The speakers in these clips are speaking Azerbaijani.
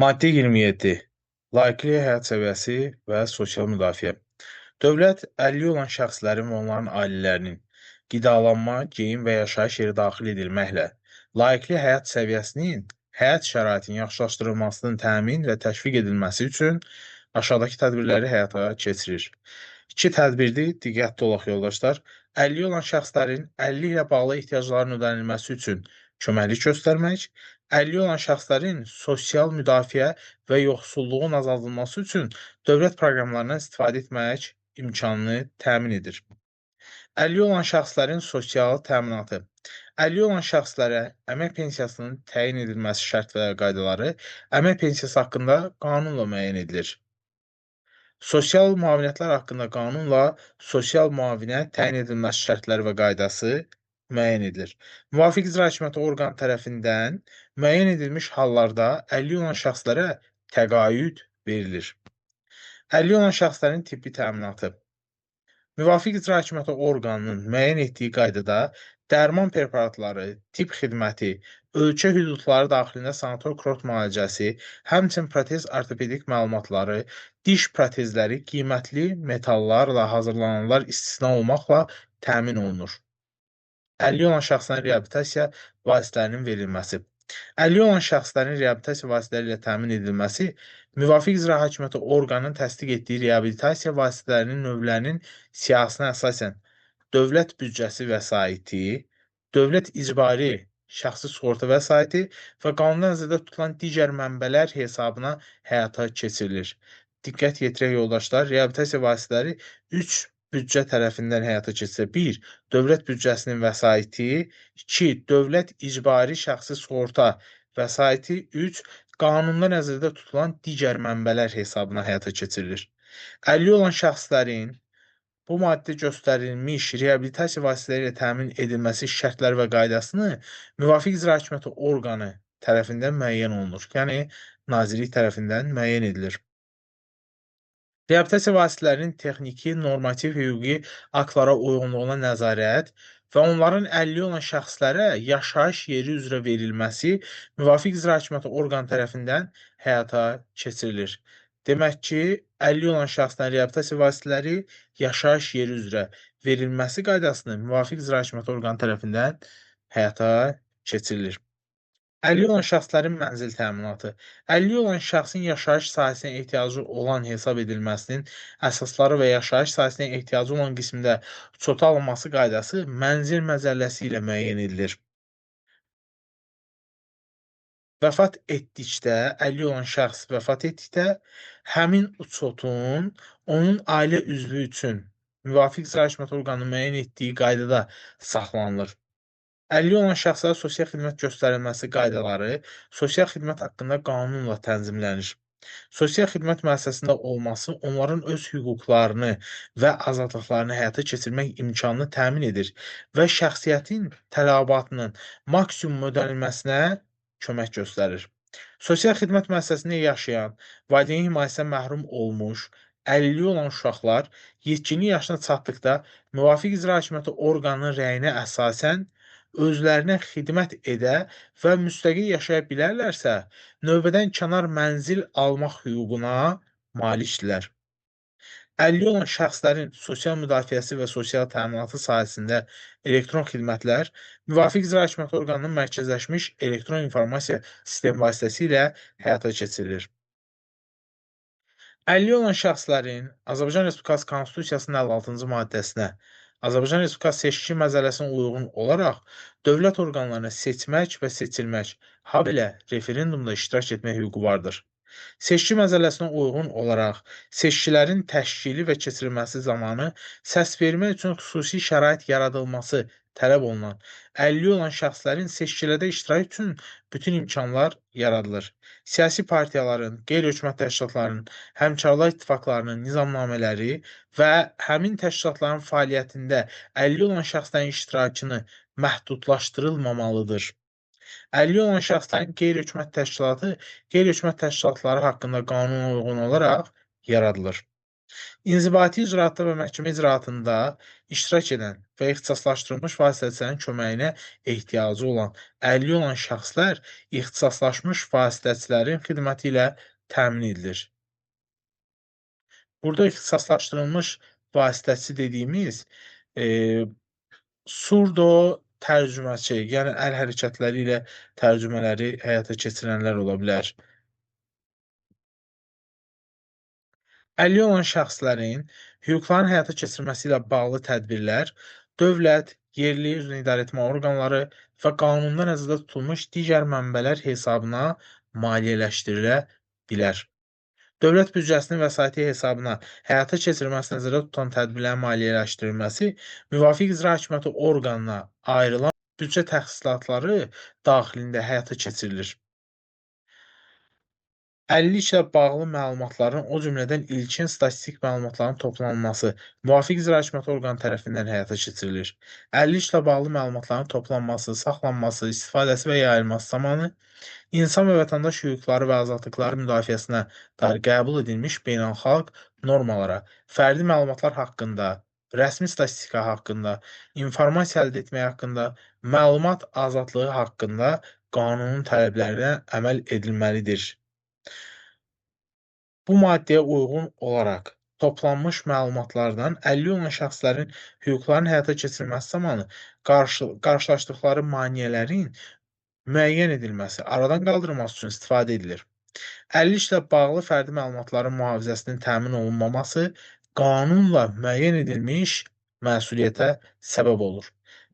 Maddə 27. Layiqli həyat səviyyəsi və sosial müdafiə. Dövlət əlilliyi olan şəxslərin və onların ailələrinin qidalanma, geyim və yaşayış yeri daxil edilməklə layiqli həyat səviyyəsinin, həyat şəraitinin yaxşılaşdırılmasının təmin və təşviq edilməsi üçün aşağıdakı tədbirləri həyata keçirir. 2 tədbirdir, diqqətli olaq yoldaşlar. Əlilliyi olan şəxslərin əlilliklə bağlı ehtiyaclarının ödənilməsi üçün köməklik göstərmək, əlilliyi olan şəxslərin sosial müdafiə və yoxsulluğun azaldılması üçün dövlət proqramlarından istifadə etmək imkanını təmin edir. Əlilliyi olan şəxslərin sosial təminatı. Əlilliyi olan şəxslərə əmək pensiyasının təyin edilməsi şərt və qaydaları əmək pensiyası haqqında qanunla müəyyən edilir. Sosial müavinətlər haqqında qanunla sosial müavinət təyin edilməsi şərtləri və qaydası müəyyən edilir. Müvafiq icra hakimiyyəti orqanı tərəfindən müəyyən edilmiş hallarda əlilliyi olan şəxslərə təqaüd verilir. Əlilliyi olan şəxslərin tibbi təminatı. Müvafiq icra hakimiyyəti orqanının müəyyən etdiyi qaydada dərman preparatları, tibb xidməti, ölkə hüdudları daxilində sanator kurort müalicəsi, həmçinin protez ortopedik məlumatları, diş protezləri, qiymətli metallarla hazırlananlar istisna olmaqla təmin olunur. Əlilliyi olan şəxslərin reabilitasiya vasitələrinin verilməsi. Əlilliyi olan şəxslərin reabilitasiya vasitələri ilə təmin edilməsi, müvafiq icra hakimiyyəti orqanının təsdiq etdiyi reabilitasiya vasitələrinin növlərinin siyahısına əsasən dövlət büdcəsi vəsaiti, dövlət icbari şəxsi sığorta vəsaiti və qanunda nəzərdə tutulan digər mənbələr hesabına həyata keçirilir. Diqqət yetirək yoldaşlar, reabilitasiya vasitələri 3 büdcə tərəfindən həyata keçirilir. 1. Dövlət büdcəsinin vəsaiti, 2. Dövlət icbari şəxsi sığorta vəsaiti, 3. Qanunda nəzərdə tutulan digər mənbələr hesabına həyata keçirilir. Əlilliyi olan şəxslərin bu maddə göstərilmiş reabilitasiya vasitələri ilə təmin edilməsi şərtləri və qaydasını müvafiq icra hakimiyyəti orqanı tərəfindən müəyyən olunur. Yəni, Nazirlik tərəfindən müəyyən edilir. Reabilitasiya vasitələrinin texniki, normativ, hüquqi aktlara uyğunluğuna nəzarət və onların əlilliyi olan şəxslərə yaşayış yeri üzrə verilməsi müvafiq icra hakimiyyəti orqanı tərəfindən həyata keçirilir. Demək ki, əlilliyi olan şəxslərin reabilitasiya vasitələri yaşayış yeri üzrə verilməsi qaydasını müvafiq icra hakimiyyəti orqanı tərəfindən həyata keçirilir. Əlilliyi olan şəxslərin mənzil təminatı. Əlilliyi olan şəxsin yaşayış sahəsinə ehtiyacı olan hesab edilməsinin əsasları və yaşayış sahəsinə ehtiyacı olan qismində çota alınması qaydası mənzil məcəlləsi ilə müəyyən edilir. Vəfat etdikdə, əlilliyi olan şəxs vəfat etdikdə, həmin çotun onun ailə üzvü üçün müvafiq icra hakimiyyəti orqanının müəyyən etdiyi qaydada saxlanılır. Əlilliyi olan şəxslərə sosial xidmət göstərilməsi qaydaları sosial xidmət haqqında qanunla tənzimlənir. Sosial xidmət müəssisəsində olması onların öz hüquqlarını və azadlıqlarını həyata keçirmək imkanını təmin edir və şəxsiyyətin tələbatının maksimum ödənilməsinə kömək göstərir. Sosial xidmət müəssisəsində yaşayan, valideyn himayəsindən məhrum olmuş, əlilliyi olan uşaqlar yetkinlik yaşına çatdıqda müvafiq icra hakimiyyəti orqanının rəyinə əsasən özlərinə xidmət edə və müstəqil yaşaya bilərlərsə, növbədən kənar mənzil almaq hüququna malikdirlər. Əlilliyi olan şəxslərin sosial müdafiəsi və sosial təminatı sahəsində elektron xidmətlər müvafiq icra hakimiyyəti orqanının mərkəzləşmiş elektron informasiya sistemi vasitəsilə həyata keçirilir. Əlilliyi olan şəxslərin Azərbaycan Respublikası Konstitusiyasının 56-cı maddəsinə, Azərbaycan Respublikası seçki məcəlləsinə uyğun olaraq dövlət orqanlarına seçmək və seçilmək, habelə referendumda iştirak etmək hüququ vardır. Seçki məcəlləsinə uyğun olaraq seçkilərin təşkili və keçirilməsi zamanı səs vermək üçün xüsusi şərait yaradılması tələb olunan, əlilliyi olan şəxslərin seçkilərdə iştirak üçün bütün imkanlar yaradılır. Siyasi partiyaların, qeyri-hökumət təşkilatlarının, həmkarlar ittifaqlarının nizamnamələri və həmin təşkilatların fəaliyyətində əlilliyi olan şəxslərin iştirakını məhdudlaşdırılmamalıdır. Əlilliyi olan şəxslərin qeyri-hökumət təşkilatı, qeyri-hökumət təşkilatları haqqında qanuna uyğun olaraq yaradılır. İnzibati icraatda və məhkəmə icraatında iştirak edən və ixtisaslaşdırılmış vasitəçilərin köməyinə ehtiyacı olan, əlilliyi olan şəxslər ixtisaslaşmış vasitəçilərin xidməti ilə təmin edilir. Burada ixtisaslaşdırılmış vasitəçi dediyimiz, eee, surdo tərcüməçi, yəni əl hərəkətləri ilə tərcümələri həyata keçirənlər ola bilər. Əlilliyi olan şəxslərin hüquqlarının həyata keçirilməsi ilə bağlı tədbirlər dövlət, yerli özünü idarəetmə orqanları və qanunda nəzərdə tutulmuş digər mənbələr hesabına maliyyələşdirilə bilər. Dövlət büdcəsinin vəsaiti hesabına həyata keçirilməsi nəzərdə tutulan tədbirlərin maliyyələşdirilməsi müvafiq icra hakimiyyəti orqanına ayrılan büdcə təxsilatları daxilində həyata keçirilir. Əlilliklə bağlı məlumatların, o cümlədən ilkin statistik məlumatların toplanması müvafiq icra hakimiyyəti orqanı tərəfindən həyata keçirilir. Əlilliklə bağlı məlumatların toplanması, saxlanması, istifadəsi və yayılması zamanı insan və vətəndaş hüquqları və azadlıqları müdafiəsinə dair qəbul edilmiş beynəlxalq normalara, fərdi məlumatlar haqqında, rəsmi statistika haqqında, informasiya əldə etmək haqqında, məlumat azadlığı haqqında qanunun tələblərinə əməl edilməlidir. Bu maddəyə uyğun olaraq toplanmış məlumatlardan əlilliyi olan şəxslərin hüquqlarının həyata keçirilməsi zamanı qarşılaşdıqları maneələrin müəyyən edilməsi, aradan qaldırılması üçün istifadə edilir. Əlilliklə bağlı fərdi məlumatların mühafizəsinin təmin olunmaması qanunla müəyyən edilmiş məsuliyyətə səbəb olur.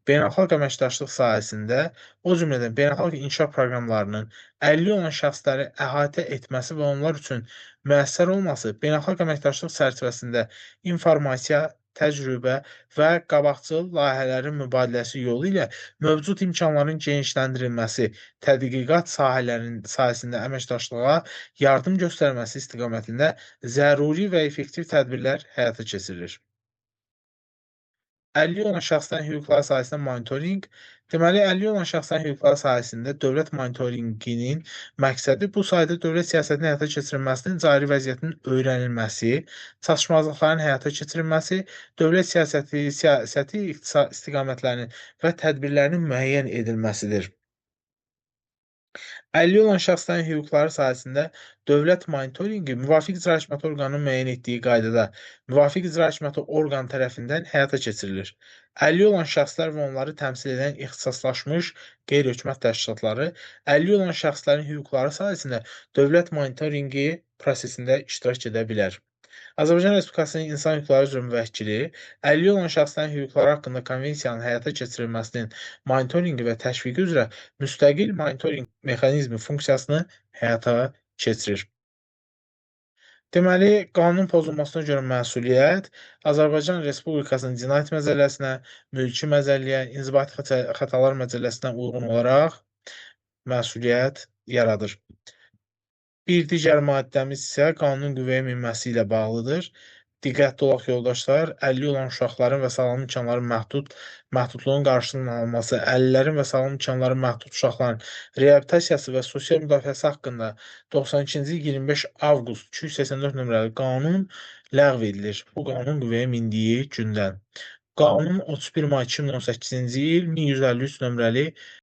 Beynəlxalq əməkdaşlıq sahəsində, o cümlədən beynəlxalq inkişaf proqramlarının əlilliyi olan şəxsləri əhatə etməsi və onlar üçün müəssər olması beynəlxalq əməkdaşlıq çərçivəsində informasiya, təcrübə və qabaqcıl layihələrin mübadiləsi yolu ilə mövcud imkanların genişləndirilməsi, tədqiqat sahəsində əməkdaşlığa yardım göstərməsi istiqamətində zəruri və effektiv tədbirlər həyata keçirilir. Əlilliyi olan şəxslərin hüquqları sahəsində monitorinq, deməli, əlilliyi olan şəxslərin hüquqları sahəsində dövlət monitorinqinin məqsədi bu sayədə dövlət siyasətinin həyata keçirilməsinin, cari vəziyyətin öyrənilməsi, çatışmazlıqların həyata keçirilməsi, dövlət siyasəti istiqamətlərinin və tədbirlərinin müəyyən edilməsidir. Əlilliyi olan şəxslərin hüquqları sahəsində dövlət monitorinqi müvafiq icra hakimiyyəti orqanının müəyyən etdiyi qaydada müvafiq icra hakimiyyəti orqanı tərəfindən həyata keçirilir. Əlilliyi olan şəxslər və onları təmsil edən ixtisaslaşmış qeyri-hökumət təşkilatları əlilliyi olan şəxslərin hüquqları sahəsində dövlət monitorinqi prosesində iştirak edə bilər. Azərbaycan Respublikasının İnsan Hüquqları üzrə Müvəkkili, əlilliyi olan şəxslərin hüquqları haqqında konvensiyanın həyata keçirilməsinin monitorinqi və təşviqi üzrə müstəqil monitorinq mexanizmi funksiyasını həyata keçirir. Deməli, qanun pozulmasına görə məsuliyyət Azərbaycan Respublikasının Cinayət Məcəlləsinə, Mülki Məcəlləyə, İnzibati Xətalar Məcəlləsinə uyğun olaraq məsuliyyət yaradır. Bir digər maddəmiz isə qanunun qüvvəyə minməsi ilə bağlıdır. Diqqətli olaq yoldaşlar, əlilliyi olan uşaqların və sağlam imkanların məhdudluğun qarşısının alınması, əlillərin və sağlam imkanları məhdud uşaqların reabilitasiyası və sosial müdafiəsi haqqında 92-ci il 25 avqust 284 nömrəli qanun ləğv edilir. Bu qanun qüvvəyə mindiyi gündən. Qanun 31 may 2018-ci il 1153 nömrəli